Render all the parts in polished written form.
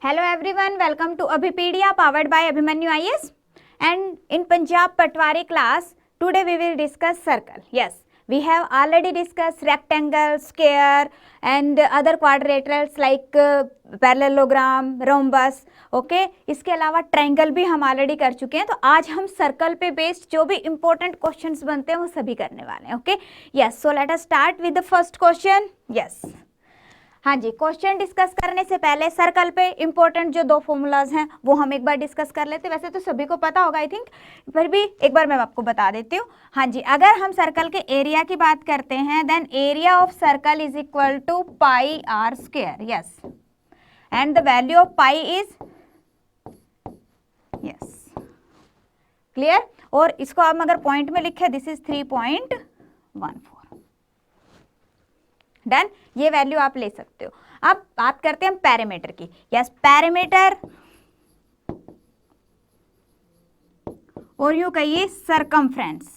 Hello everyone, welcome to Abhipedia powered by Abhimanyu IAS. And in Punjab Patwari class, today we will discuss circle. Yes, we have already discussed rectangle, square and other quadrilaterals like parallelogram, rhombus. Okay, इसके अलावा triangle भी हम already कर चुके हैं. तो आज हम सर्कल पे बेस्ड जो भी इंपॉर्टेंट क्वेश्चंस बनते हैं वो सभी करने वाले हैं. Okay, yes, so let us start with the first question. Yes, हाँ जी, क्वेश्चन डिस्कस करने से पहले सर्कल पे इंपॉर्टेंट जो दो फॉर्मूलाज हैं वो हम एक बार डिस्कस कर लेते हैं. वैसे तो सभी को पता होगा आई थिंक, फिर भी एक बार मैं आपको बता देती हूँ. हाँ जी, अगर हम सर्कल के एरिया की बात करते हैं then area of circle is equal to pi are square. Yes, and the value of pi is yes clear. और इसको हम अगर पॉइंट में लिखे दिस इज 3.14. डन, ये वैल्यू आप ले सकते हो. अब बात करते हैं हम पैरामीटर की. यस, पैरामीटर और यूं कहिए सरकमफ्रेंस,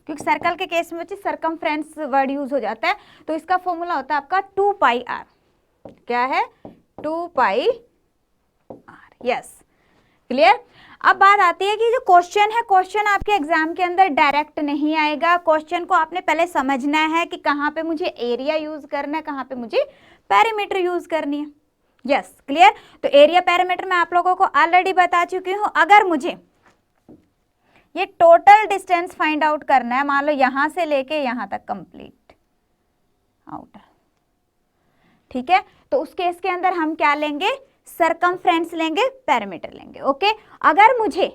क्योंकि सर्कल के केस में बच्चे सरकमफ्रेंस वर्ड यूज हो जाता है. तो इसका फॉर्मूला होता है आपका 2 पाई आर. क्या है? 2 पाई आर. Yes, clear. अब बात आती है कि जो क्वेश्चन है, क्वेश्चन आपके एग्जाम के अंदर डायरेक्ट नहीं आएगा. क्वेश्चन को आपने पहले समझना है कि कहाँ पे मुझे एरिया यूज करना है, कहाँ पे मुझे पैरामीटर यूज करनी है. Yes, clear. तो एरिया पैरामीटर मैं आप लोगों को ऑलरेडी बता चुकी हूँ. अगर मुझे ये टोटल डिस्टेंस फाइंड आउट करना है, मान लो यहां से लेके यहां तक कंप्लीट आउटर, ठीक है, तो उस केस के अंदर हम क्या लेंगे? सरकमफ्रेंस लेंगे, पैरामीटर लेंगे. ओके, अगर मुझे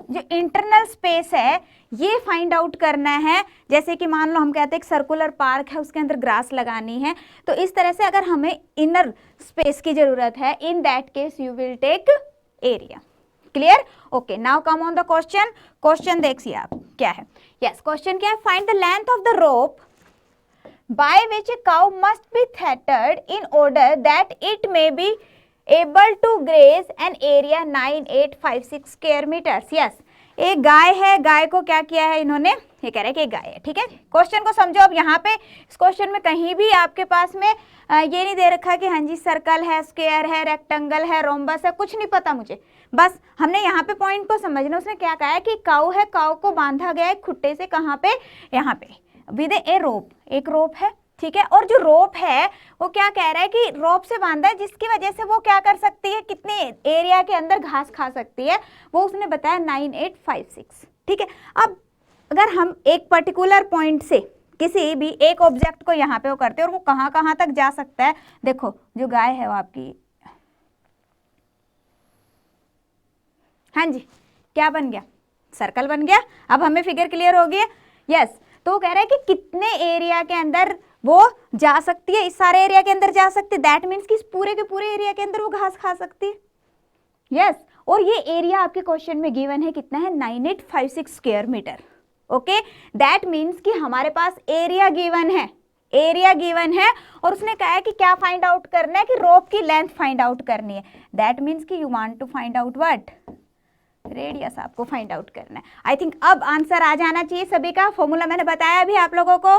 जो इंटरनल स्पेस है ये फाइंड आउट करना है, जैसे कि मान लो हम कहते हैं एक सर्कुलर पार्क है, उसके अंदर ग्रास लगानी है, तो इस तरह से अगर हमें इनर स्पेस की जरूरत है, in that case you will take area. Clear. Okay, now come on the question. Question देखिए आप क्या है. यस, क्वेश्चन क्या है? Find the length of the rope by which a cow must be tethered in order that it may be able to graze an area 9856 square meters. yes, एक गाय है, गाय को क्या किया है इन्होंने? ये कह रहे हैं कि गाय है. ठीक है, क्वेश्चन को समझो. अब यहाँ पे इस क्वेश्चन में कहीं भी आपके पास में ये नहीं दे रखा कि हाँ जी सर्कल है, स्क्वायर है, रेक्टेंगल है, रोम्बस है, कुछ नहीं पता मुझे. बस हमने यहाँ पे पॉइंट को समझना. उसने क्या कहा है कि काऊ है, काऊ को बांधा गया है खुट्टे से, कहाँ पे? यहाँ पे विद ए रोप. एक रोप है, ठीक है, और जो रोप है वो क्या कह रहा है कि रोप से बांधा है, जिसकी वजह से वो क्या कर सकती है, कितने एरिया के अंदर घास खा सकती है, वो उसने बताया 9856. ठीक है. अब अगर हम एक पर्टिकुलर पॉइंट से किसी भी एक ऑब्जेक्ट को यहाँ पे वो करते हैं और वो कहाँ कहाँ तक जा सकता है. देखो जो गाय है वो आपकी, हाँ जी, क्या बन गया? सर्कल बन गया. अब हमें फिगर क्लियर हो गया. यस, तो कह रहा है कि कितने एरिया के अंदर वो जा सकती है, इस सारे एरिया के अंदर जा सकती है. दैट मीन्स कि इस पूरे के पूरे एरिया के अंदर वो घास खा सकती है. यस, और ये एरिया आपके क्वेश्चन में गिवन है, कितना है? 9856 square metre. Okay, that means कि हमारे पास एरिया गिवन है, एरिया गिवन है, और उसने कहा है कि क्या फाइंड आउट करना है? कि रोप की लेंथ फाइंड आउट करनी है. दैट मीन्स कि you want to find out what? Radius आपको फाइंड आउट करना है. आई थिंक अब आंसर आ जाना चाहिए सभी का. फॉर्मूला मैंने बताया अभी आप लोगों को.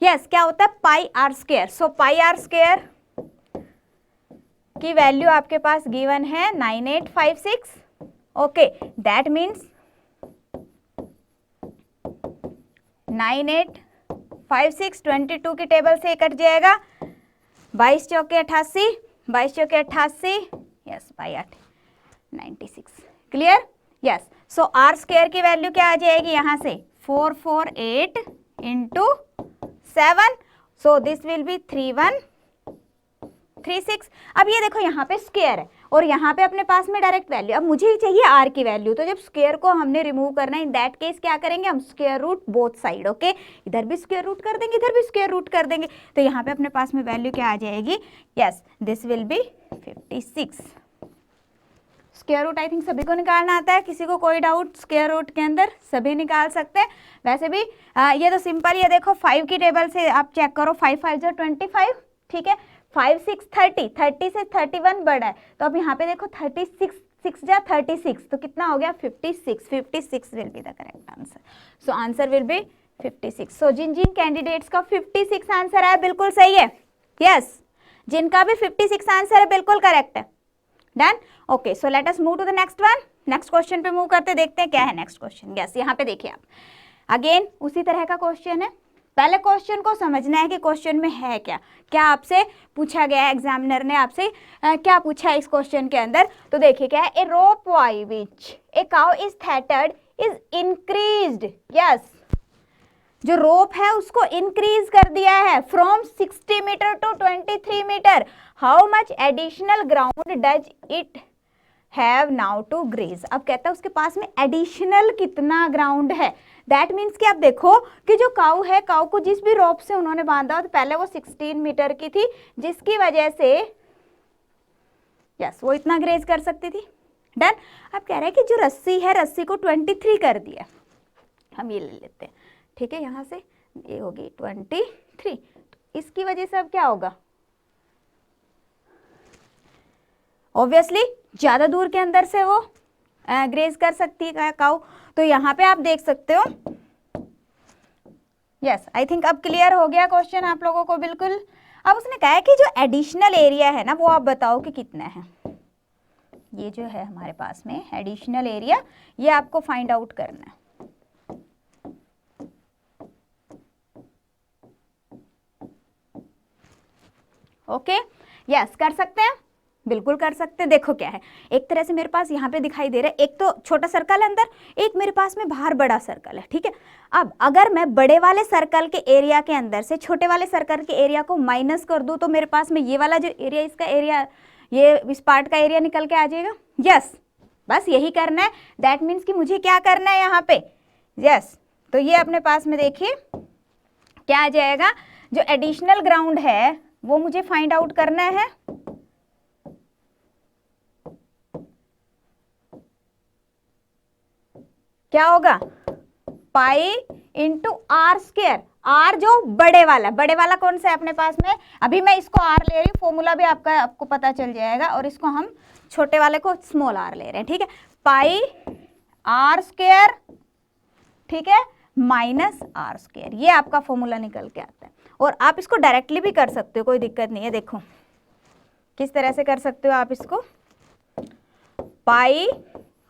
यस, क्या होता है? Pi are square. So pi are square की वैल्यू आपके पास गिवन है 9856. ओके, दैट मीन्स 9856 22 की टेबल से कट जाएगा. 22 चौके 88, 22 चौके 88, yes, by 8 96. Clear. Yes, so R square की वैल्यू क्या आ जाएगी यहाँ से? 448 into 7. So this will be 3136. अब ये देखो यहाँ पे स्क्वायर है और यहाँ पे अपने पास में डायरेक्ट वैल्यू. अब मुझे ही चाहिए आर की वैल्यू, तो जब स्क्वायर को हमने रिमूव करना है, इन दैट केस क्या करेंगे हम? Square root both side. Okay, इधर भी स्क्वायर रूट कर देंगे, इधर भी स्क्वायर रूट कर देंगे. तो यहाँ पे अपने पास में वैल्यू क्या आ जाएगी? Yes, this will be 56. Square root I think सभी को निकालना आता है, किसी को कोई डाउट? स्क्वायर रूट के अंदर सभी निकाल सकते हैं. वैसे भी ये तो सिंपल. ये देखो 5 की टेबल से आप चेक करो. 5 5 जो 25. ठीक है, 5 6 30, 30 से 31 बड़ा है, तो अब यहाँ पे देखो 36 6 जा 36, तो कितना हो गया? 56. 56 will be the correct answer. So answer will be 56। So जिन जिन कैंडिडेट्स का 56 आंसर है बिल्कुल सही है, यस, जिनका भी 56 आंसर है बिल्कुल करेक्ट है। Done, okay, so let us move to the next one. Next question पे मूव करते, देखते हैं क्या है नेक्स्ट क्वेश्चन। यस, यहाँ पे देखिए आप, अगेन उसी तरह का क्वेश्चन है। पहले क्वेश्चन को समझना है कि क्वेश्चन में है क्या, क्या आपसे पूछा गया है, एग्जामिनर ने आपसे क्या पूछा है इस क्वेश्चन के अंदर। तो देखिए क्या है, a rope by which a cow is tethered is increased, yes, जो रोप है उसको इंक्रीज कर दिया है from 60 metre to 23 metre. How much additional ground does it have now to graze. अब कहता है उसके पास में एडिशनल कितना ग्राउंड है। दैट मीन्स कि आप देखो कि जो काऊ है, काऊ को जिस भी रोप से उन्होंने बांधा, तो पहले वो 16 मीटर की थी, जिसकी वजह से यस वो इतना ग्रेज कर सकती थी। डन, अब कह रहे हैं कि जो रस्सी है, रस्सी को 23 कर दिया, हम ये ले लेते हैं, ठीक है, यहाँ से ये होगी 23, तो इसकी वजह से अब क्या होगा, ऑब्वियसली ज्यादा दूर के अंदर से वो ग्रेज कर सकती है काऊ। तो यहाँ पे आप देख सकते हो, यस, आई थिंक अब क्लियर हो गया क्वेश्चन आप लोगों को बिल्कुल। अब उसने कहा है कि जो एडिशनल एरिया है ना, वो आप बताओ कि कितना है। ये जो है हमारे पास में एडिशनल एरिया, ये आपको फाइंड आउट करना है। ओके, यस, कर सकते हैं, बिल्कुल कर सकते हैं। देखो क्या है, एक तरह से मेरे पास यहाँ पे दिखाई दे रहा है, एक तो छोटा सर्कल है अंदर, एक मेरे पास में बाहर बड़ा सर्कल है, ठीक है। अब अगर मैं बड़े वाले सर्कल के एरिया के अंदर से छोटे वाले सर्कल के एरिया को माइनस कर दूं, तो मेरे पास में ये वाला जो एरिया, इसका एरिया, ये इस पार्ट का एरिया निकल के आ जाएगा। यस, बस यही करना है। दैट मीन्स कि मुझे क्या करना है यहाँ पे, यस, तो ये अपने पास में देखिए क्या आ जाएगा, जो एडिशनल ग्राउंड है वो मुझे फाइंड आउट करना है। क्या होगा, pi into r square. R जो बड़े वाला कौन सा है अपने पास में, अभी मैं इसको आर ले रही हूँ, फॉर्मूला भी आपको पता चल जाएगा, और इसको हम छोटे वाले को स्मॉल आर ले रहे हैं, ठीक है। पाई आर स्क्वायर, ठीक है, माइनस आर स्क्वायर, ये आपका फॉर्मूला निकल के आता है। और आप इसको डायरेक्टली भी कर सकते हो, कोई दिक्कत नहीं है। देखो किस तरह से कर सकते हो आप इसको, pi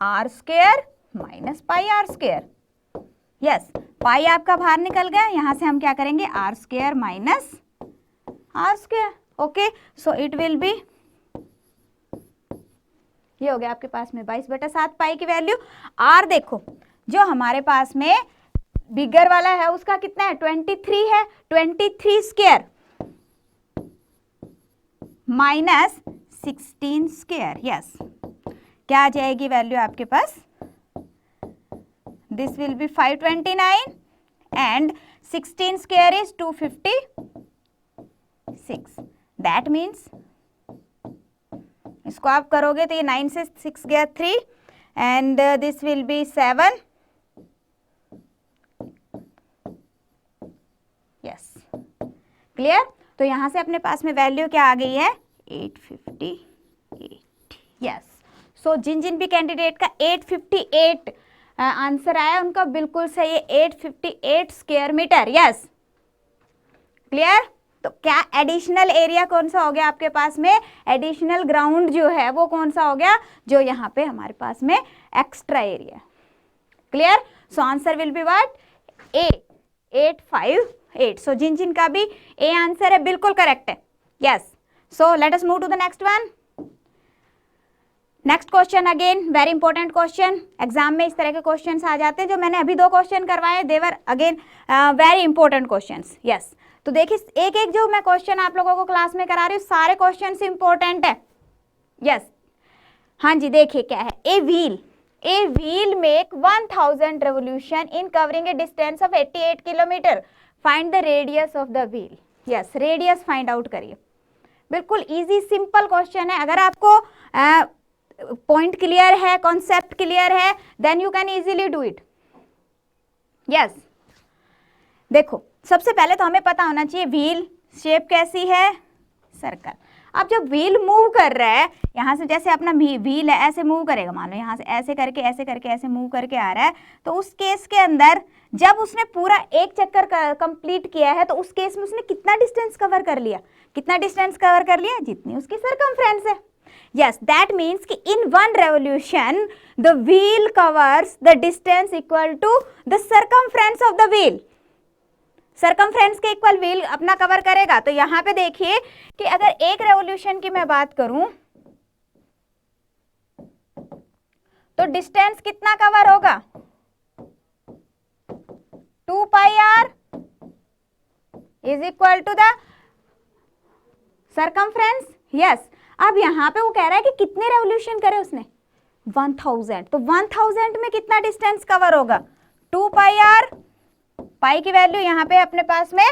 are square minus pi are square, yes, pi आपका बाहर निकल गया, यहां से हम क्या करेंगे, r square minus r square. Okay, so it will be, ये हो गया आपके पास में 22/7 पाई की वैल्यू। आर देखो जो हमारे पास में बिगर वाला है उसका कितना है, 23 है, 23 स्क्वायर माइनस 16 स्क्वायर, यस, क्या आ जाएगी वैल्यू आपके पास, this will be 529 and 16 square is 256. That means इसको आप करोगे तो ये 9 से 6 गया 3 and this will be 7. Yes, clear? तो यहाँ से अपने पास में वैल्यू क्या आ गई है, 858. Yes, so जिन जिन भी कैंडिडेट का 858 आंसर आया उनका बिल्कुल सही है, 858 स्क्वायर मीटर। Yes, clear? तो क्या एडिशनल एरिया कौन सा हो गया आपके पास में, एडिशनल ग्राउंड जो है वो कौन सा हो गया, जो यहाँ पे हमारे पास में extra area. Clear? So answer will be what, A, 858। So जिन जिन का भी ए आंसर है बिल्कुल करेक्ट है। Yes, so let us move to the next one. Next question, again very important question, exam में इस तरह के क्वेश्चंस आ जाते हैं। जो मैंने अभी 2 क्वेश्चन करवाए, there are again very important questions. Yes, तो देखिए एक एक जो मैं क्वेश्चन आप लोगों को क्लास में करा रही हूँ, सारे क्वेश्चंस इंपॉर्टेंट है। यस, हाँ जी, देखिए क्या है, a wheel make 1000 revolution in covering a distance of 88 kilometre, find the radius of the wheel. Yes, radius find out करिए, बिल्कुल इजी सिंपल क्वेश्चन है। अगर आपको पॉइंट क्लियर है, कॉन्सेप्ट क्लियर है, then you can easily do it. Yes, देखो सबसे पहले तो हमें पता होना चाहिए व्हील शेप कैसी है, सर्कल। अब जब व्हील मूव कर रहा है, यहाँ से जैसे अपना व्हील है ऐसे मूव करेगा, मान लो यहाँ से ऐसे करके ऐसे मूव करके आ रहा है, तो उस केस के अंदर जब उसने पूरा एक चक्कर कंप्लीट किया है तो उस केस में उसने कितना डिस्टेंस कवर कर लिया, कितना डिस्टेंस कवर कर लिया, जितनी उसकी सरकमफ्रेंस है। Yes, that means कि in one revolution the wheel covers the distance equal to the circumference of the wheel. Circumference के इक्वल व्हील अपना कवर करेगा। तो यहाँ पे देखिए कि अगर एक रेवोल्यूशन की मैं बात करूं तो डिस्टेंस कितना कवर होगा, 2 pi R is equal to the circumference. Yes, अब यहाँ पे वो कह रहा है कि कितने रेवोल्यूशन करे उसने, 1000। तो 1000 में कितना डिस्टेंस कवर होगा, 2 पाई आर, पाई की वैल्यू यहाँ पे अपने पास में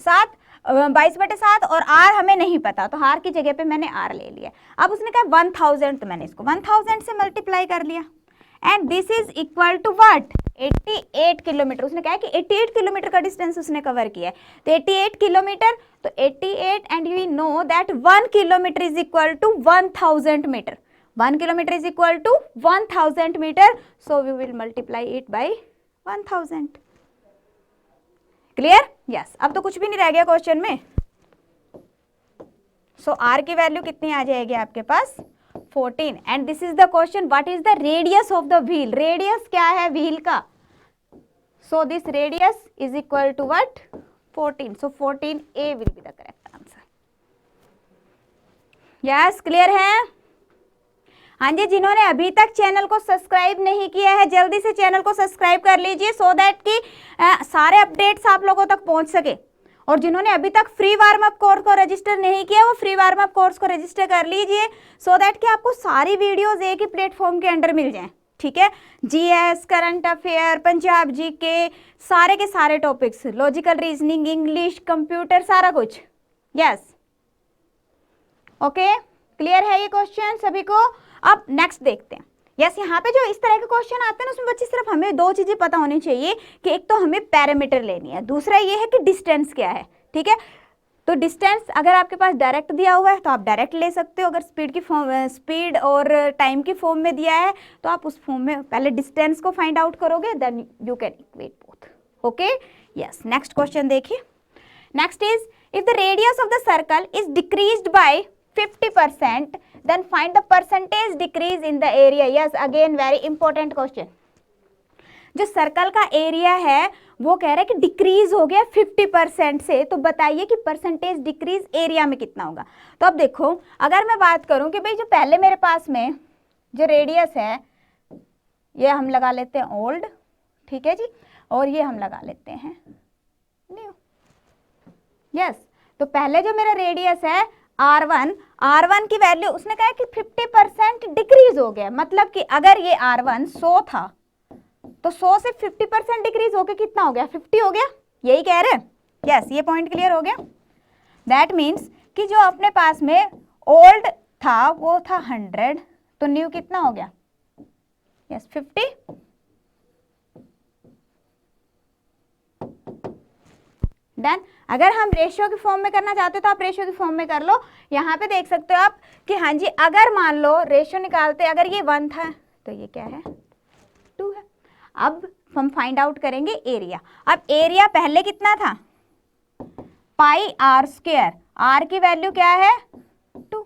22/7 और आर हमें नहीं पता, तो आर की जगह पे मैंने आर ले लिया। अब उसने कहा 1000, तो मैंने इसको 1000 से मल्टीप्लाई कर लिया, and this is equal to what, 88 kilometre. उसने कहा कि 88 किलोमीटर का डिस्टेंस उसने कवर किया है, तो 88 किलोमीटर, तो 88 and we know that 1 kilometre is equal to 1000 metre, 1 kilometre is equal to 1000 metre, so we will multiply it by 1000। Clear? Yes, अब तो कुछ भी नहीं रह गया क्वेश्चन में। सो आर की वैल्यू कितनी आ जाएगी आपके पास, 14। And this is the question, what is the radius of the wheel, radius क्या है व्हील का, so this radius is equal to what, 14। So 14A will be the correct answer. Yes, clear है? हाँ जी, जिन्होंने अभी तक चैनल को subscribe नहीं किया है जल्दी से चैनल को सब्सक्राइब कर लीजिए, सो दैट कि सारे अपडेट्स आप लोगों तक पहुंच सके। और जिन्होंने अभी तक फ्री वार्म अप कोर्स को रजिस्टर नहीं किया वो फ्री वार्म अप कोर्स को रजिस्टर कर लीजिए, सो दैट कि आपको सारी वीडियोस एक ही प्लेटफॉर्म के अंडर मिल जाएं। ठीक है, GS, current affair, Punjab GK, सारे के सारे topics, logical reasoning, English, computer, सारा कुछ। यस, ओके, क्लियर है ये क्वेश्चन सभी को? अब नेक्स्ट देखते हैं। यस, यहाँ पे जो इस तरह के क्वेश्चन आते हैं ना उसमें बच्चे सिर्फ हमें दो चीजें पता होनी चाहिए कि एक तो हमें पैरामीटर लेनी है, दूसरा ये है कि डिस्टेंस क्या है। ठीक है, तो डिस्टेंस अगर आपके पास डायरेक्ट दिया हुआ है तो आप डायरेक्ट ले सकते हो, अगर स्पीड और टाइम की फॉर्म में दिया है तो आप उस फॉर्म में पहले डिस्टेंस को फाइंड आउट करोगे, then you can equate both. Okay, yes, next question देखिए। Next is, if the radius of the circle is decreased by 50%, then find the percentage decrease in the area। yes, again very important question। जो circle का area है वो कह रहा है कि decrease हो गया 50% से, तो बताइए कि परसेंटेज डिक्रीज एरिया में कितना होगा। तो अब देखो, अगर मैं बात करूं कि भाई जो पहले मेरे पास में जो रेडियस है ये हम लगा लेते हैं ओल्ड, ठीक है जी, और ये हम लगा लेते हैं न्यू। यस, तो पहले जो मेरा रेडियस है R1 की वैल्यू उसने कहा कि 50% डिक्रीज हो गया, मतलब कि अगर ये R1 100 था तो 100 से 50% डिक्रीज होके कितना हो गया, 50 हो गया, यही कह रहे हैं। यस, ये पॉइंट क्लियर हो गया। दैट मीन्स कि जो अपने पास में ओल्ड था वो था 100, तो न्यू कितना हो गया, यस 50। डन। अगर हम रेशियो की फॉर्म में करना चाहते हो तो आप रेशियो की फॉर्म में कर लो। यहाँ पे देख सकते हो आप कि हाँ जी, अगर मान लो रेशियो निकालते अगर ये 1 था तो ये क्या है, 2 है। अब हम फाइंड आउट करेंगे एरिया। अब एरिया पहले कितना था, पाई आर स्क्वायर, आर की वैल्यू क्या है 2,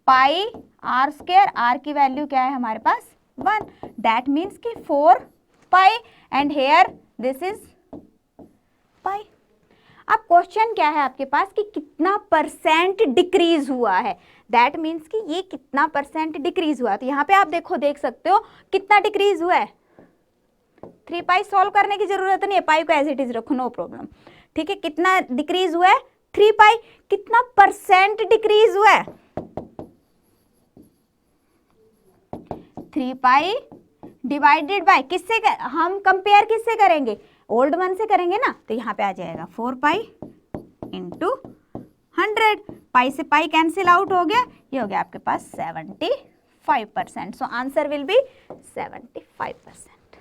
पाई आर स्क्वायर, आर की वैल्यू क्या है हमारे पास 1, दैट मीन्स कि 4 pi and here this is pi. अब क्वेश्चन क्या है आपके पास कि कितना परसेंट डिक्रीज हुआ है, दैट मीन्स कि ये कितना परसेंट डिक्रीज हुआ। तो यहाँ पे आप देख सकते हो कितना डिक्रीज हुआ है। 3 पाई सॉल्व करने की जरूरत नहीं है, पाई को एज इट इज रखो, नो प्रॉब्लम। ठीक है, कितना डिक्रीज हुआ है 3 पाई, कितना परसेंट डिक्रीज हुआ है 3 पाई डिवाइडेड बाय किससे हम कंपेयर किससे करेंगे, ओल्ड वन से करेंगे ना, तो यहाँ पे आ जाएगा 4 पाई इंटू 100, पाई से पाई कैंसिल आउट हो गया, ये हो गया आपके पास 75%। सो answer will B 75%।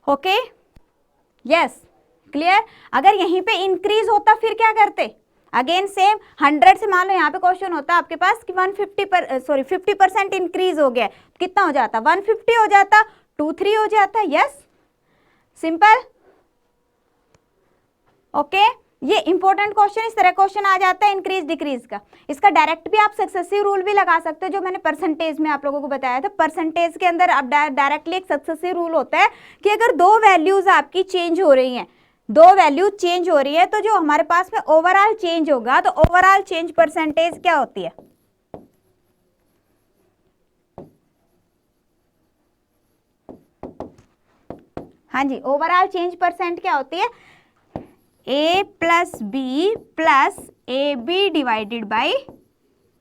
Okay, yes, clear. अगर यहीं पे इंक्रीज होता फिर क्या करते, अगेन सेम 100 से मान लो यहाँ पे क्वेश्चन होता आपके पास कि 50% इंक्रीज हो गया, कितना हो जाता, 150 हो जाता, 23 हो जाता। Yes, simple. ओके, ये इंपॉर्टेंट क्वेश्चन, इस तरह क्वेश्चन आ जाता है इंक्रीज डिक्रीज का। इसका डायरेक्ट भी आप सक्सेसिव रूल भी लगा सकते हो, जो मैंने परसेंटेज में आप लोगों को बताया था। परसेंटेज के अंदर आप डायरेक्टली एक सक्सेसिव रूल होता है कि अगर दो वैल्यूज आपकी चेंज हो रही हैं, दो वैल्यू चेंज हो रही है, तो जो हमारे पास में ओवरऑल चेंज होगा, तो ओवरऑल चेंज परसेंटेज क्या होती है, हाँ जी, ओवरऑल चेंज परसेंट क्या होती है, a plus b plus a b divided by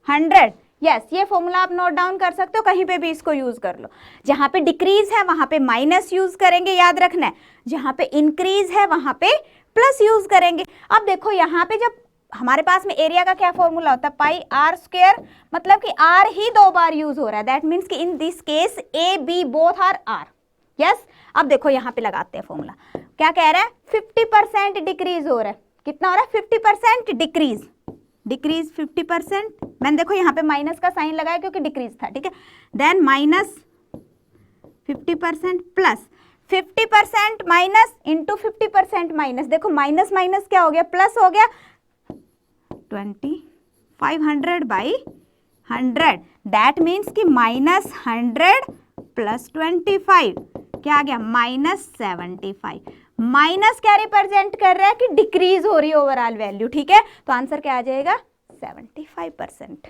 100। Yes, ये फॉर्मूला आप नोट डाउन कर सकते हो, कहीं पे भी इसको यूज कर लो। जहां पे डिक्रीज है वहां पे माइनस यूज करेंगे, याद रखना है। जहां पे इंक्रीज है वहां पे प्लस यूज करेंगे। अब देखो यहाँ पे जब हमारे पास में एरिया का क्या फॉर्मूला होता है, पाई आर स्क्वायर, मतलब कि आर ही दो बार यूज हो रहा है, दैट मीन्स कि in this case a b both are r. Yes, अब देखो यहाँ पे लगाते हैं फॉर्मूला, क्या कह रहा है, 50% डिक्रीज हो रहा है, कितना हो रहा है, 50% डिक्रीज, डिक्रीज 50%। मैंने देखो यहाँ पे माइनस का साइन लगाया क्योंकि डिक्रीज था, ठीक है। Then minus 50% plus 50% minus into 50% minus, देखो माइनस माइनस क्या हो गया, प्लस हो गया, 2500 बाई 100, दैट मीन्स कि माइनस 100 प्लस 25 क्या आ गया, माइनस 75। माइनस क्या रिप्रेजेंट कर रहा है कि डिक्रीज हो रही है ओवरऑल वैल्यू, ठीक है। तो आंसर क्या आ जाएगा, 75%।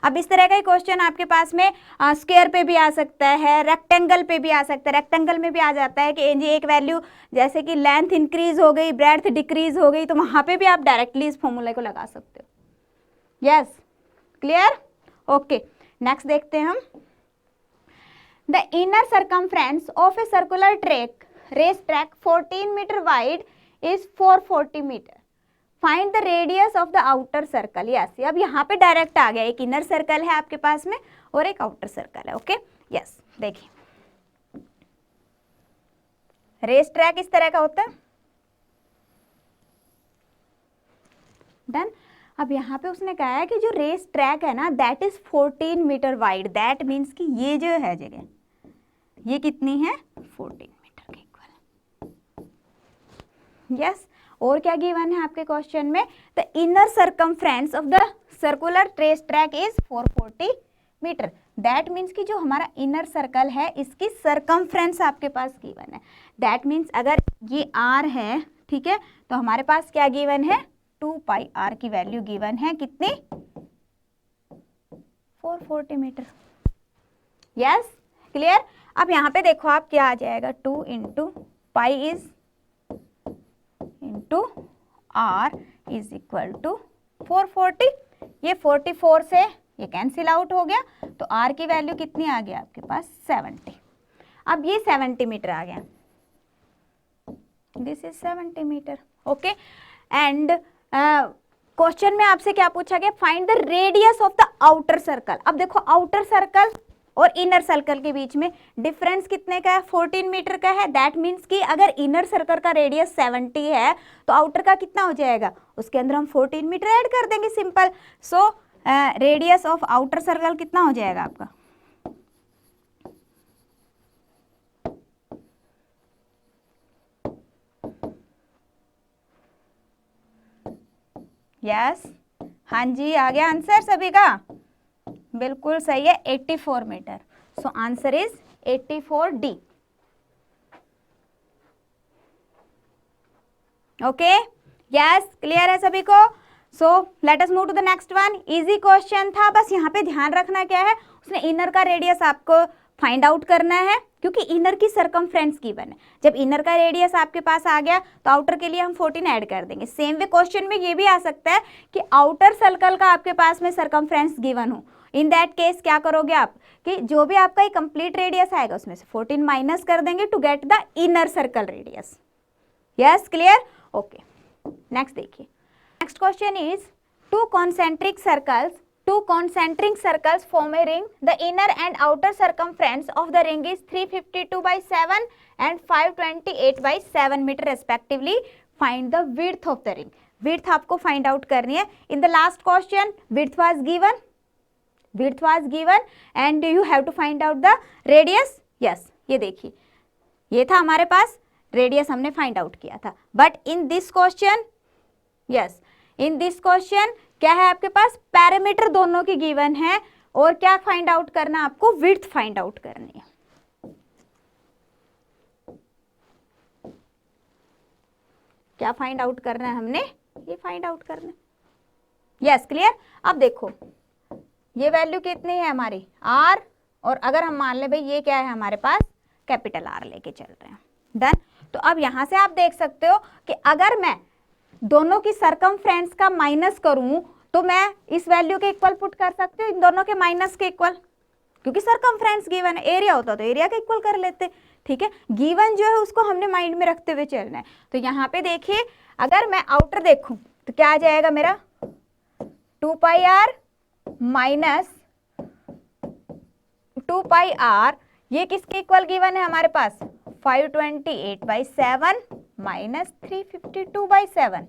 अब इस तरह का ही क्वेश्चन आपके पास में स्क्वायर पे भी आ सकता है, रेक्टेंगल पे भी आ सकता है। रेक्टेंगल में भी आ जाता है कि एक वैल्यू जैसे कि लेंथ इंक्रीज हो गई, ब्रेड्थ डिक्रीज हो गई, तो वहां पे भी आप डायरेक्टली इस फॉर्मूले को लगा सकते हो। Yes, clear, okay. नेक्स्ट देखते हैं हम, the inner circumference of a circular track race track 14 metre wide is 440 metre, find the radius of the outer circle. Yes, अब यहाँ पे डायरेक्ट आ गया, एक इनर सर्कल है आपके पास में और एक आउटर सर्कल है। ओके, यस, देखिए रेस ट्रैक इस तरह का होता है, डन। अब यहाँ पे उसने कहा है कि जो रेस ट्रैक है ना, that is 14 metre wide, that means कि ये जो है जगह, ये कितनी है, 14 मीटर के इक्वल। यस, और क्या गिवन है आपके क्वेश्चन में, the inner circumference of the circular race track is 440 metre, that means कि जो हमारा इनर सर्कल है इसकी सर्कमफ्रेंस आपके पास गिवन है। दैट मीन्स अगर ये आर है, ठीक है, तो हमारे पास क्या गिवन है, 2 पाई आर की वैल्यू गिवन है, कितनी, 440 मीटर। Yes, clear. अब यहाँ पे देखो आप क्या आ जाएगा, 2 into pi is into r is equal to 440। ये 44 से ये कैंसिल आउट हो गया, तो आर की वैल्यू कितनी आ गया आपके पास, 70। अब ये 70 मीटर आ गया, this is 70 metre. Okay, and question में आपसे क्या पूछा गया, find the radius of the outer circle. अब देखो आउटर सर्कल और इनर सर्कल के बीच में डिफरेंस कितने का है, 14 मीटर का है। दैट मीन्स कि अगर इनर सर्कल का रेडियस 70 है तो आउटर का कितना हो जाएगा, उसके अंदर हम 14 मीटर ऐड कर देंगे, simple. So radius of outer circle कितना हो जाएगा आपका, यस, हाँ जी, आ गया आंसर सभी का, बिल्कुल सही है, 84 metre. So answer is 84D। Okay, yes, clear है सभी को। So let us move to the next one. Easy question था, बस यहाँ पे ध्यान रखना क्या है, उसने इनर का रेडियस आपको फाइंड आउट करना है, क्योंकि इनर की सर्कमफ्रेंस गिवन है। जब इनर का रेडियस आपके पास आ गया तो आउटर के लिए हम 14 ऐड कर देंगे। सेम वे क्वेश्चन में ये भी आ सकता है कि आउटर सर्कल का आपके पास में सर्कमफ्रेंस गिवन हो, इन दैट केस क्या करोगे आप कि जो भी आपका कंप्लीट रेडियस आएगा उसमें से 14 माइनस कर देंगे to get the inner circle radius. Yes, clear, okay. Next देखिए, next question is to concentric circles form a ring. The inner and outer circumference of the ring is 352 by 7 and 528 by 7 meter respectively. Find the width of the ring. Width आपको find out करनी है। In the last question width was given and you have to find out the radius. Yes, ये देखिए, ये था हमारे पास, radius हमने फाइंड आउट किया था। But in this question, yes, in this question क्या है आपके पास, पैरामीटर दोनों की गिवन है और क्या फाइंड आउट करना, आपको विड्थ फाइंड आउट करनी है। क्या फाइंड आउट करना है हमने, ये फाइंड आउट करना है। Yes, clear. अब देखो ये वैल्यू कितनी है हमारी R, और अगर हम मान ले भाई ये क्या है हमारे पास, कैपिटल R लेके चल रहे हैं। डन। तो अब यहां से आप देख सकते हो कि अगर मैं दोनों की सरकमफ्रेंस का माइनस करूं तो मैं इस वैल्यू के इक्वल पुट कर सकती हूँ, इन दोनों के माइनस के इक्वल, क्योंकि सरकमफ्रेंस गिवन है। एरिया होता तो एरिया के इक्वल कर लेते, ठीक है। गिवन जो है उसको हमने माइंड में रखते हुए चलना है। तो यहाँ पे देखिए, अगर मैं आउटर देखूं तो क्या आ जाएगा मेरा, 2 pi are minus 2 pi are, ये किसके इक्वल गिवन है हमारे पास, 528/7 माइनस 352/7।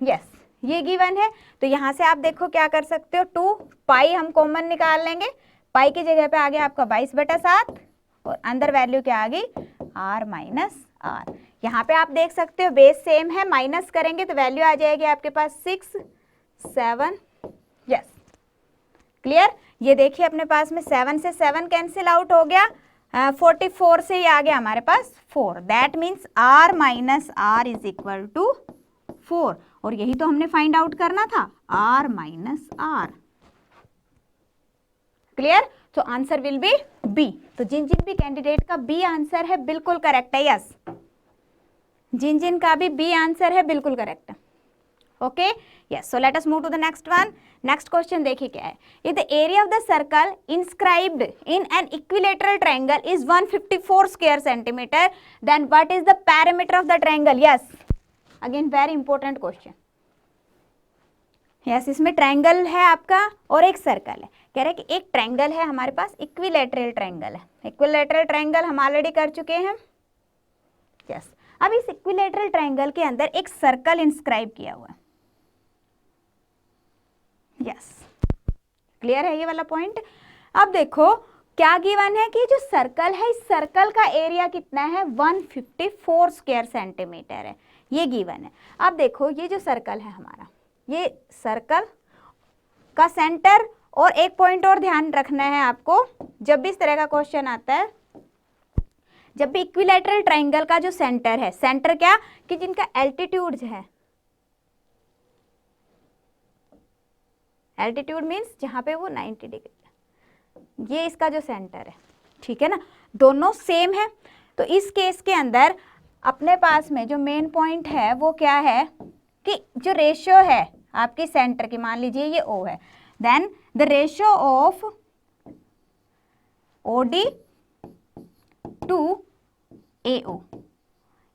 यस, ये गिवन है। तो यहां से आप देखो क्या कर सकते हो, 2 पाई हम कॉमन निकाल लेंगे, पाई की जगह पे आ गया आपका 22/7 और अंदर वैल्यू क्या आ गई, r माइनस r। यहाँ पे आप देख सकते हो बेस सेम है, माइनस करेंगे तो वैल्यू आ जाएगी आपके पास 6, 7। Yes, clear. ये देखिए अपने पास में 7 से 7 कैंसिल आउट हो गया, 44 से ये आ गया हमारे पास 4। That means r minus r is equal to 4, और यही तो हमने फाइंड आउट करना था, r माइनस r। क्लियर। तो आंसर विल बी बी। तो जिन जिन भी कैंडिडेट का बी आंसर है बिल्कुल करेक्ट है। यस, जिन जिन का भी बी आंसर है बिल्कुल करेक्ट है। Okay, yes. So let us move to the next one. Next question देखिए क्या है, if the area of the circle inscribed in an equilateral triangle is 154 square centimetre, then what is the parameter of the triangle. Yes, again very important question. Yes, इसमें triangle है आपका और एक circle है। कह रहे हैं कि एक ट्रायंगल है हमारे पास, इक्विलेटरल ट्रायंगल है। इक्विलेटरल ट्रायंगल हम ऑलरेडी कर चुके हैं। यस, अब इस इक्विलेटरल ट्रायंगल के अंदर एक सर्कल इंस्क्राइब किया हुआ है। यस, क्लियर है ये वाला पॉइंट। अब देखो क्या गिवन है कि जो सर्कल है, इस सर्कल का एरिया कितना है, 154 स्क्वायर सेंटीमीटर है, ये गिवन है। अब देखो ये जो सर्कल है हमारा, ये सर्कल का सेंटर, और एक पॉइंट और ध्यान रखना है आपको, जब भी इस तरह का क्वेश्चन आता है, जब भी इक्विलेटरल ट्रायंगल का जो सेंटर है, सेंटर क्या, कि जिनका एल्टीट्यूड है, एल्टीट्यूड मीन्स जहां पे वो 90 डिग्री, ये इसका जो सेंटर है, ठीक है ना, दोनों सेम है। तो इस केस के अंदर अपने पास में जो मेन पॉइंट है वो क्या है कि जो रेशियो है आपकी सेंटर की, मान लीजिए ये O है, then the ratio of OD to AO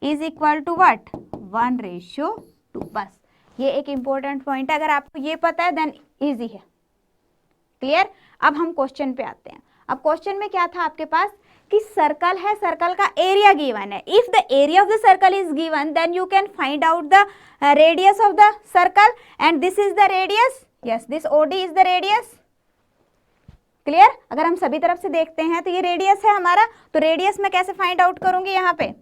is equal to what, 1:2। बस ये एक इंपॉर्टेंट पॉइंट है, अगर आपको ये पता है देन इजी है। क्लियर। अब हम क्वेश्चन पे आते हैं। अब क्वेश्चन में क्या था आपके पास कि सर्कल है, सर्कल का एरिया गिवन है। If the area of the circle is given then you can find out the radius of the circle, and this is the radius. Yes, this OD is the radius. Clear. अगर हम सभी तरफ से देखते हैं तो ये रेडियस है हमारा, तो रेडियस मैं कैसे फाइंड आउट करूंगी यहाँ पे,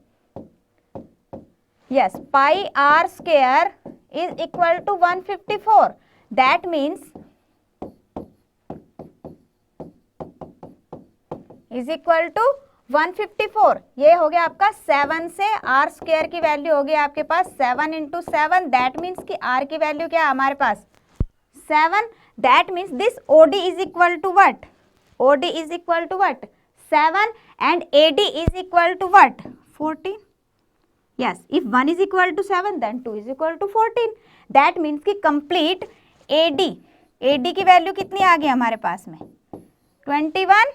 yes, pi r square is equal to 154। That means is equal to 154। ये हो गया आपका 7 से r स्क्वायर की वैल्यू हो गई आपके पास 7 × 7। दैट मीन्स कि r की वैल्यू क्या है हमारे पास 7। That means this OD is equal to what, OD is equal to what 7 and AD is equal to what 14। Yes, if 1 is equal to 7 then 2 is equal to 14. That means कि complete AD की value कितनी आ गई हमारे पास में 21।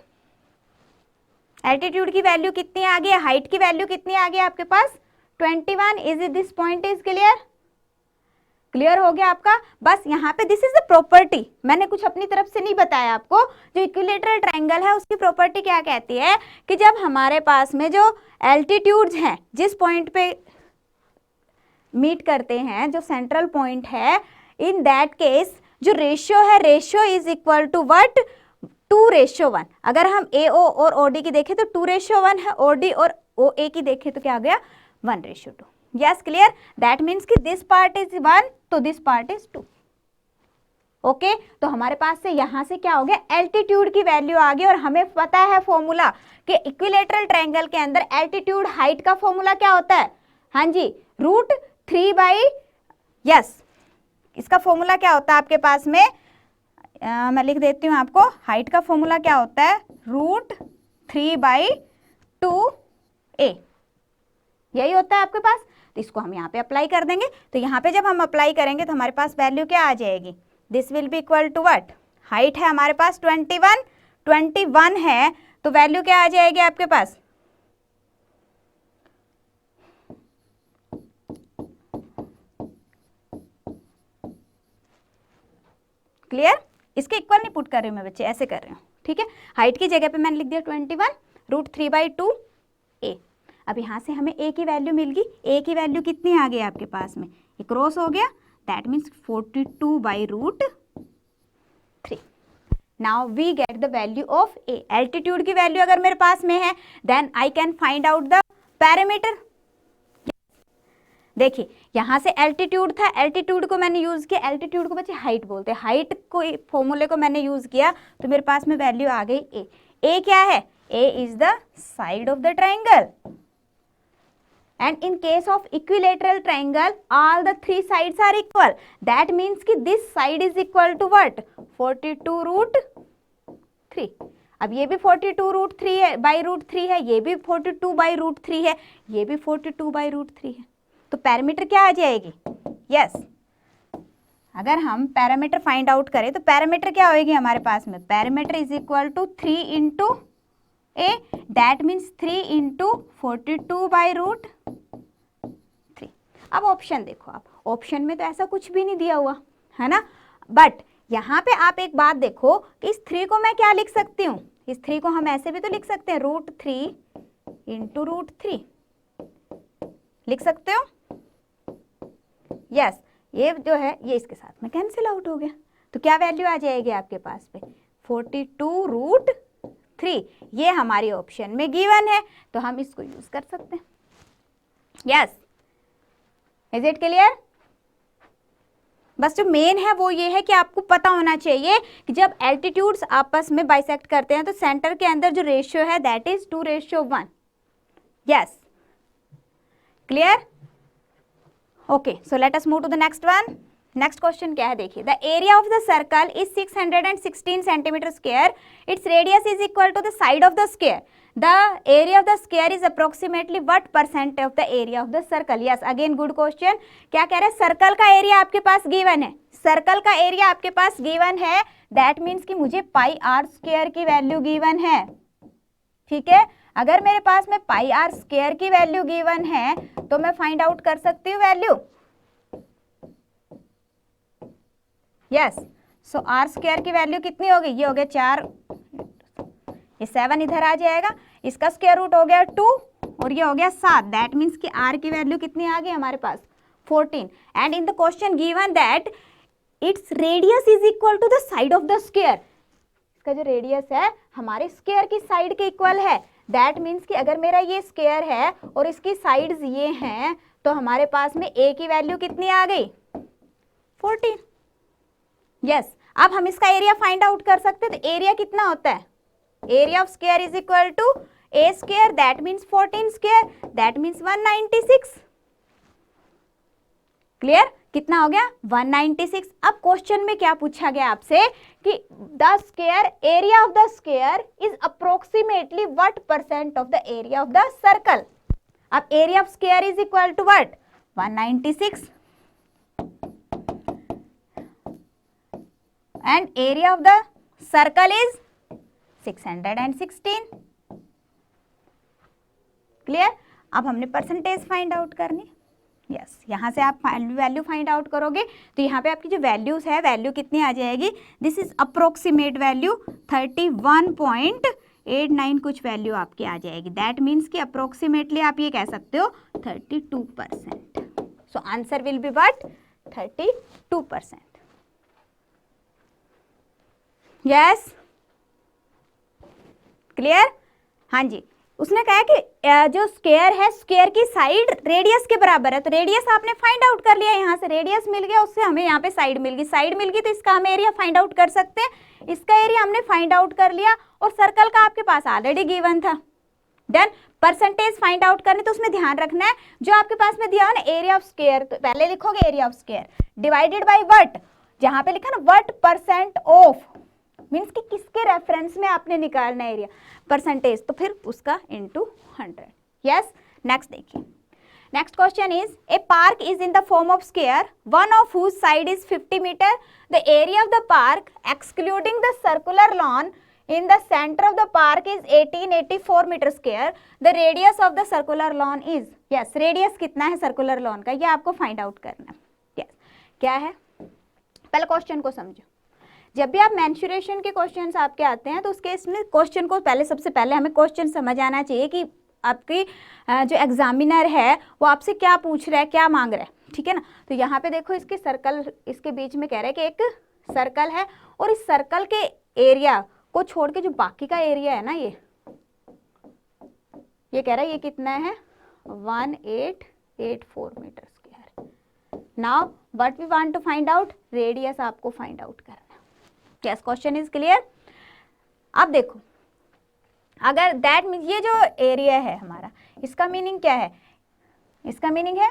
Altitude की value कितनी आ गई, हाइट की वैल्यू कितनी आ गई आपके पास 21। Is it this point is clear. Clear हो गया आपका। बस यहाँ पे दिस इज द प्रॉपर्टी, मैंने कुछ अपनी तरफ से नहीं बताया आपको। जो इक्विलेटरल ट्रायंगल है उसकी प्रॉपर्टी क्या कहती है कि जब हमारे पास में जो एल्टीट्यूड्स हैं, जिस पॉइंट पे मीट करते हैं, जो सेंट्रल पॉइंट है, इन दैट केस जो रेशियो है, ratio is equal to what, 2:1। अगर हम AO और OD की देखें तो 2:1 है, OD और OA की देखें तो क्या आ गया, 1:2। यस क्लियर, दैट मीन्स कि दिस पार्ट इज 1 तो दिस पार्ट इज 2। ओके तो हमारे पास से यहां से क्या हो गया, एल्टीट्यूड की वैल्यू आ गई। और हमें पता है फॉर्मूला कि इक्विलेटरल ट्रायंगल के अंदर एल्टीट्यूड हाइट का फॉर्मूला क्या होता है, हाँ जी, √3 यस, इसका फॉर्मूला क्या होता है आपके पास में, मैं लिख देती हूँ आपको, हाइट का फॉर्मूला क्या होता है, √3/2a, यही होता है आपके पास। तो इसको हम यहाँ पे अप्लाई कर देंगे। तो यहाँ पे जब हम अप्लाई करेंगे तो हमारे पास वैल्यू क्या आ जाएगी, this will be equal to what, height है हमारे पास 21 है, तो वैल्यू क्या आ जाएगी आपके पास, क्लियर, इसके इक्वल नहीं पुट कर रही हूँ मैं बच्चे, ऐसे कर रही हूँ, ठीक है। हाइट की जगह पे मैंने लिख दिया 21 √3/2a। अब यहाँ से हमें a की वैल्यू मिल गई, a की वैल्यू कितनी आ गई आपके पास में, ये क्रॉस हो गया, that means 42/√3। Now we get the value of a। Altitude की वैल्यू अगर मेरे पास में है, then I can find out the parameter. देखिए यहाँ से एल्टीट्यूड था, एल्टीट्यूड को मैंने यूज किया, एल्टीट्यूड को बच्चे हाइट बोलते हैं, हाइट को फॉर्मूले को मैंने यूज किया, तो मेरे पास में वैल्यू आ गई a। a क्या है, a is the side of the triangle, and in case of equilateral triangle all the 3 sides are equal, that means कि this side is equal to what, 42√3। अब ये भी 42√3 है, √3 है, ये भी 42/√3 है, ये भी 42/√3 है, तो पैरामीटर क्या आ जाएगी, यस अगर हम पैरामीटर फाइंड आउट करें तो पैरामीटर क्या होगी हमारे पास में, parameter is equal to 3 × a, that means 3 × 42/√3। अब ऑप्शन देखो, आप ऑप्शन में तो ऐसा कुछ भी नहीं दिया हुआ है ना, बट यहाँ पे आप एक बात देखो कि इस 3 को मैं क्या लिख सकती हूँ, इस 3 को हम ऐसे भी तो लिख सकते हैं, √3 × √3 लिख सकते हो, यस ये जो है ये इसके साथ में कैंसिल आउट हो गया, तो क्या वैल्यू आ जाएगी आपके पास पे, 42√3। ये हमारी ऑप्शन में गिवन है, तो हम इसको यूज कर सकते हैं। Yes, is it clear? बस जो मेन है वो ये है कि आपको पता होना चाहिए कि जब एल्टीट्यूड्स आपस में बाइसेक्ट करते हैं तो सेंटर के अंदर जो रेशियो है that is 2:1। Yes, clear? Okay, so let us move to the next one. Next question क्या है, देखिए, the area of the circle is 616 centimetre square, its radius is equal to the side of the square, the area of the square is approximately what percent of the area of the circle. Yes, again good question. क्या कह रहे हैं, circle का area आपके पास given है, circle का area आपके पास गिवन है, दैट मीन्स कि मुझे πr² की वैल्यू गिवन है, ठीक है। अगर मेरे पास में πr² की वैल्यू गिवन है तो मैं फाइंड आउट कर सकती हूँ वैल्यू, यस। सो r² की वैल्यू कितनी होगी, ये हो गया 4, ये 7 इधर आ जाएगा, इसका स्क्वायर रूट हो गया 2 और ये हो गया 7, दैट मीन्स कि r की वैल्यू कितनी आ गई हमारे पास, 14। And in the question given that its radius is equal to the side of the square, इसका जो रेडियस है हमारे स्क्वायर की साइड के इक्वल है, दैट मीन्स कि अगर मेरा ये स्क्वायर है और इसकी साइड्स ये हैं तो हमारे पास में a की वैल्यू कितनी आ गई, 14। यस, अब हम इसका एरिया फाइंड आउट कर सकते हैं, तो एरिया कितना होता है, area of square is equal to a², that means 14², that means 196। Clear, कितना हो गया 196। अब क्वेश्चन में क्या पूछा गया आपसे कि the square area of the square is approximately what percent of the area of the circle. अब area of square is equal to what, 196 and area of the circle is 616। Clear, अब हमने percentage find out करनी, yes यहाँ से आप value find out करोगे तो यहाँ पे आपकी जो वैल्यूज है वैल्यू कितनी आ जाएगी, दिस इज अप्रोक्सीमेट वैल्यू 31.89 कुछ वैल्यू आपकी आ जाएगी, दैट मीन्स कि अप्रोक्सीमेटली आप ये कह सकते हो 32%। सो answer will be what 32%। Yes clear. हाँ जी, उसने कहा कि जो स्क्वायर है, स्क्वायर की साइड रेडियस के बराबर है, तो रेडियस आपने फाइंड आउट कर लिया, यहाँ से रेडियस मिल गया, उससे हमें यहाँ पे साइड मिल गई, साइड मिल गई तो इसका हम एरिया फाइंड आउट कर सकते हैं। इसका एरिया हमने फाइंड आउट कर लिया और सर्कल का आपके पास ऑलरेडी गिवन था। डन। परसेंटेज फाइंड आउट करने तो उसमें ध्यान रखना है जो आपके पास में दिया हो ना एरिया ऑफ स्क्वायर, तो पहले लिखोगे area of square divided by what, जहां पे लिखा ना व्हाट परसेंट ऑफ, मींस कि किसके रेफरेंस में आपने निकालना है एरिया परसेंटेज, तो फिर उसका इनटू 100। यस, नेक्स्ट देखिए। Next question is a park is in the form of square one of whose side is 50 metre, the area of the park excluding the circular lawn in the center of the park is 1884 meter square, the radius of the circular lawn is, yes, radius कितना है circular lawn का, ये आपको find out करना है। yes, क्या है, पहले क्वेश्चन को समझो। जब भी आप मेंसुरेशन के क्वेश्चंस आपके आते हैं तो उसके इसमें क्वेश्चन को पहले, सबसे पहले हमें क्वेश्चन समझ आना चाहिए कि आपकी जो एग्जामिनर है वो आपसे क्या पूछ रहा है, क्या मांग रहा है, ठीक है ना। तो यहाँ पे देखो इसके सर्कल, इसके बीच में कह रहा है कि एक सर्कल है और इस सर्कल के एरिया को छोड़ के जो बाकी का एरिया है ना, ये कह रहा है ये कितना है 1884 metre square. Now what we want to find out, radius आपको फाइंड आउट करना है। Yes, question is clear. अब देखो, अगर दैट मीन्स ये जो एरिया है हमारा, इसका मीनिंग क्या है, इसका मीनिंग है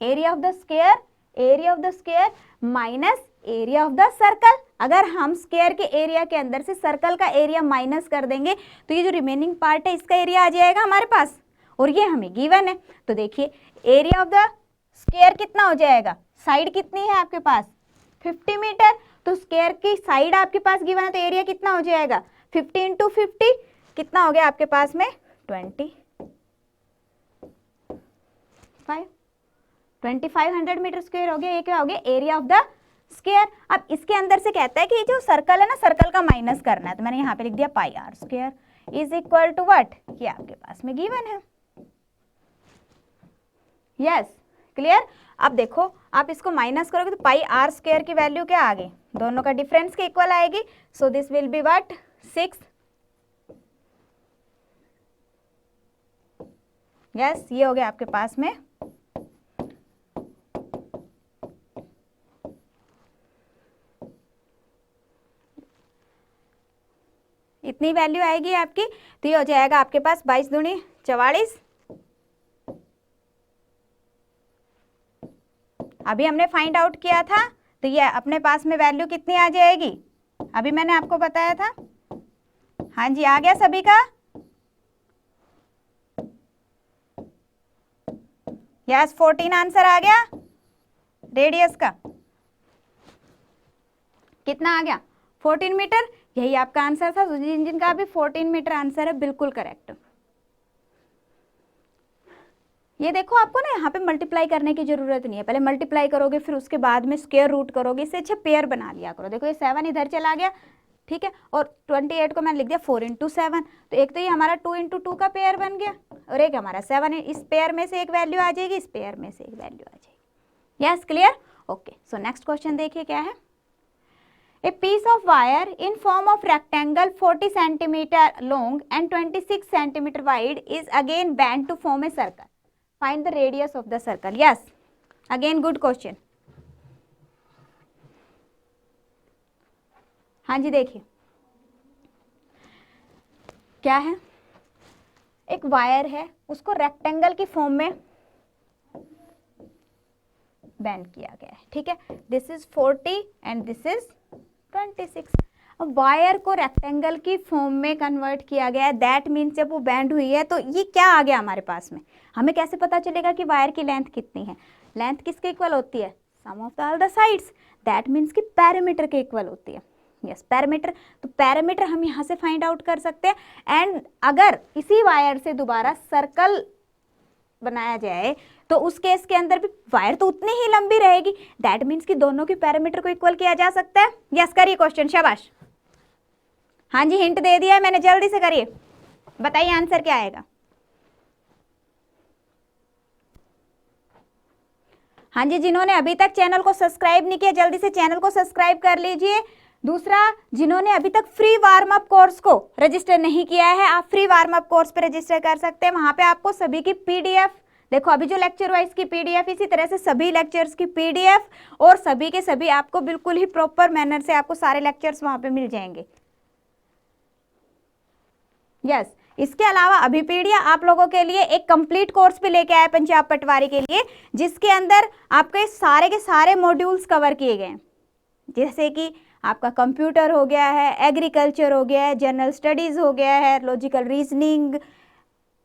area of the square, area of the square minus area of the circle. अगर हम स्क्वायर के एरिया के अंदर से सर्कल का एरिया माइनस कर देंगे तो ये जो रिमेनिंग पार्ट है इसका एरिया आ जाएगा हमारे पास, और ये हमें गिवन है। तो देखिए एरिया ऑफ द स्क्वायर कितना हो जाएगा, साइड कितनी है आपके पास 50 मीटर, तो स्क्वायर की साइड आपके पास गिवन है तो एरिया कितना हो जाएगा 50 इंटू 50, कितना हो गया आपके पास में 2500 मीटर स्क्वायर हो गया। ये क्या हो गया, एरिया ऑफ द स्क्वायर। अब इसके अंदर से कहता है कि जो सर्कल है ना, सर्कल का माइनस करना है, तो मैंने यहाँ पे लिख दिया pi are square is equal to what, ये आपके पास में गिवन है। Yes clear. अब देखो आप इसको माइनस करोगे तो पाई आर स्क्वायर की वैल्यू क्या आ गई, दोनों का डिफरेंस के इक्वल आएगी, so this will be what 6। Yes, ये हो गया आपके पास में इतनी वैल्यू आएगी आपकी, तो ये हो जाएगा आपके पास 22 दूनी 44। अभी हमने फाइंड आउट किया था तो ये अपने पास में वैल्यू कितनी आ जाएगी, अभी मैंने आपको बताया था। हाँ जी, आ गया सभी का। यस, 14 आंसर आ गया रेडियस का, कितना आ गया 14 मीटर, यही आपका आंसर था। जिनका भी 14 मीटर आंसर है बिल्कुल करेक्ट। ये देखो आपको ना यहाँ पे मल्टीप्लाई करने की जरूरत नहीं है, पहले मल्टीप्लाई करोगे फिर उसके बाद में स्क्वायर रूट करोगे, इससे अच्छा पेयर बना लिया करो। देखो ये 7 इधर चला गया, ठीक है, और 28 को मैंने लिख दिया 4 इंटू 7, तो एक तो ये हमारा 2 इंटू 2 का पेयर बन गया और एक हमारा 7 है। इस पेयर में से एक वैल्यू आ जाएगी, इस पेयर में से एक वैल्यू आ जाएगी। Yes clear, okay. So next question देखिए क्या है। A piece of wire in form of rectangle 40 centimeter long and 26 centimeter wide is again bent to form a circle. Find the radius of the circle. Yes, again good question. हाँ जी, देखिए क्या है, एक wire है उसको rectangle की form में bend किया गया है, ठीक है। This is 40 and this is 26। अब वायर को रेक्टेंगल की फॉर्म में कन्वर्ट किया गया है, दैट मीन्स जब वो बेंड हुई है तो ये क्या आ गया हमारे पास में, हमें कैसे पता चलेगा कि वायर की लेंथ कितनी है, लेंथ किसके इक्वल होती है, sum of all the sides, that means कि पैरामीटर के इक्वल होती है। यस, पैरामीटर, तो पैरामीटर हम यहाँ से फाइंड आउट कर सकते हैं। एंड अगर इसी वायर से दोबारा सर्कल बनाया जाए तो उस केस के अंदर भी वायर तो उतनी ही लंबी रहेगी, दैट मीन्स कि दोनों की पैरामीटर को इक्वल किया जा सकता है। यस करिए क्वेश्चन, शाबाश। हाँ जी, हिंट दे दिया है मैंने, जल्दी से करिए, बताइए आंसर क्या आएगा। हाँ जी, जिन्होंने अभी तक चैनल को सब्सक्राइब नहीं किया जल्दी से चैनल को सब्सक्राइब कर लीजिए। दूसरा, जिन्होंने अभी तक फ्री वार्म अप कोर्स को रजिस्टर नहीं किया है, आप फ्री वार्म अप कोर्स पे रजिस्टर कर सकते हैं। वहां पे आपको सभी की पीडीएफ, देखो अभी जो लेक्चर वाइज की पीडीएफ, इसी तरह से सभी लेक्चर्स की पीडीएफ और सभी के सभी आपको बिल्कुल ही प्रॉपर मैनर से आपको सारे लेक्चर्स वहां पे मिल जाएंगे। यस, इसके अलावा अभिपीडिया आप लोगों के लिए एक कंप्लीट कोर्स भी लेके आया पंजाब पटवारी के लिए, जिसके अंदर आपके सारे के सारे मॉड्यूल्स कवर किए गए हैं, जैसे कि आपका कंप्यूटर हो गया है, एग्रीकल्चर हो गया है, जनरल स्टडीज हो गया है, logical reasoning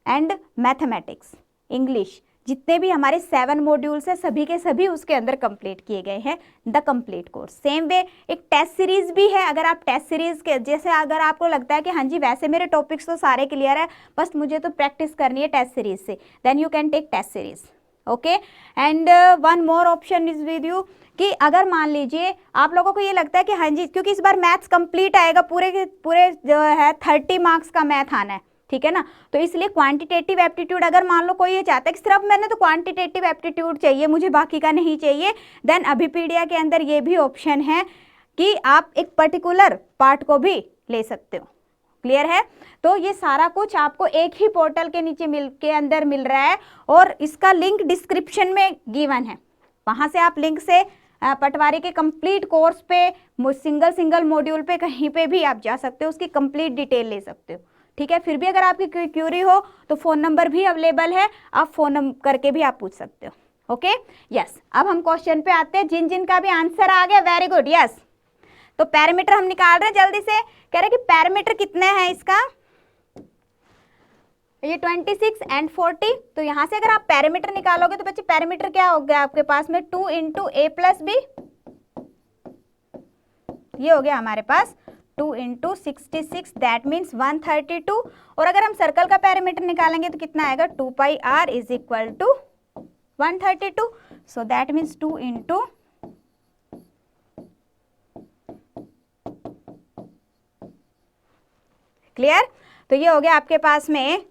and mathematics, English, जितने भी हमारे 7 मॉड्यूल्स हैं सभी के सभी उसके अंदर कंप्लीट किए गए हैं the complete course. Same way एक टेस्ट सीरीज भी है। अगर आप टेस्ट सीरीज के जैसे अगर आपको लगता है कि हाँ जी वैसे मेरे टॉपिक्स तो सारे क्लियर है, बस मुझे तो प्रैक्टिस करनी है टेस्ट सीरीज से, then you can take test series. Okay, and one more option is with you कि अगर मान लीजिए आप लोगों को ये लगता है कि हाँ जी, क्योंकि इस बार मैथ्स कंप्लीट आएगा, पूरे के पूरे जो है 30 मार्क्स का मैथ आना है, ठीक है ना, तो इसलिए क्वांटिटेटिव एप्टीट्यूड, अगर मान लो कोई ये चाहता है कि सिर्फ मैंने तो क्वांटिटेटिव एप्टीट्यूड चाहिए, मुझे बाकी का नहीं चाहिए, देन अभिपीडिया के अंदर ये भी ऑप्शन है कि आप एक पर्टिकुलर पार्ट को भी ले सकते हो। क्लियर है? तो ये सारा कुछ आपको एक ही पोर्टल के नीचे अंदर मिल रहा है और इसका लिंक डिस्क्रिप्शन में गिवन है। वहां से आप लिंक से पटवारी के कंप्लीट कोर्स पे सिंगल मॉड्यूल पे कहीं पे भी आप जा सकते हो, उसकी कंप्लीट डिटेल ले सकते हो। ठीक है, फिर भी अगर आपकी कोई क्यूरी हो तो फ़ोन नंबर भी अवेलेबल है, आप फ़ोन करके भी आप पूछ सकते हो। ओके, यस, अब हम क्वेश्चन पे आते हैं। जिन जिन का भी आंसर आ गया वेरी गुड, यस। तो पैरामीटर हम निकाल रहे हैं जल्दी से। कह रहे कि पैरामीटर कितने हैं इसका, ये 26 एंड 40। तो यहाँ से अगर आप पैरामीटर निकालोगे तो बच्चे पैरामीटर क्या हो गया आपके पास में 2 × a+b, ये हो गया हमारे पास 2 × 66, दैट मीन्स 132। और अगर हम सर्कल का पैरामीटर निकालेंगे तो कितना आएगा 2πr = 132। So that means 2 × clear. तो ये हो गया आपके पास में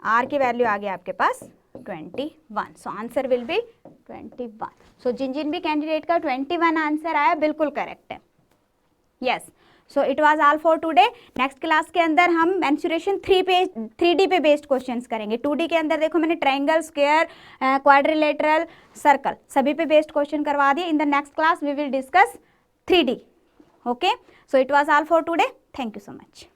आर की वैल्यू आ गया आपके पास 21। सो आंसर विल बी 21। सो जिन जिन भी कैंडिडेट का 21 आंसर आया बिल्कुल करेक्ट है। Yes, so it was all for today. Next class के अंदर हम मेंसुरेशन 3D पे बेस्ड क्वेश्चंस करेंगे। 2D के अंदर देखो मैंने ट्रायंगल, स्क्वायर, क्वाड्रिलेटरल, सर्कल सभी पे बेस्ड क्वेश्चन करवा दिए। In the next class we will discuss 3D। Okay, so it was all for today. Thank you so much.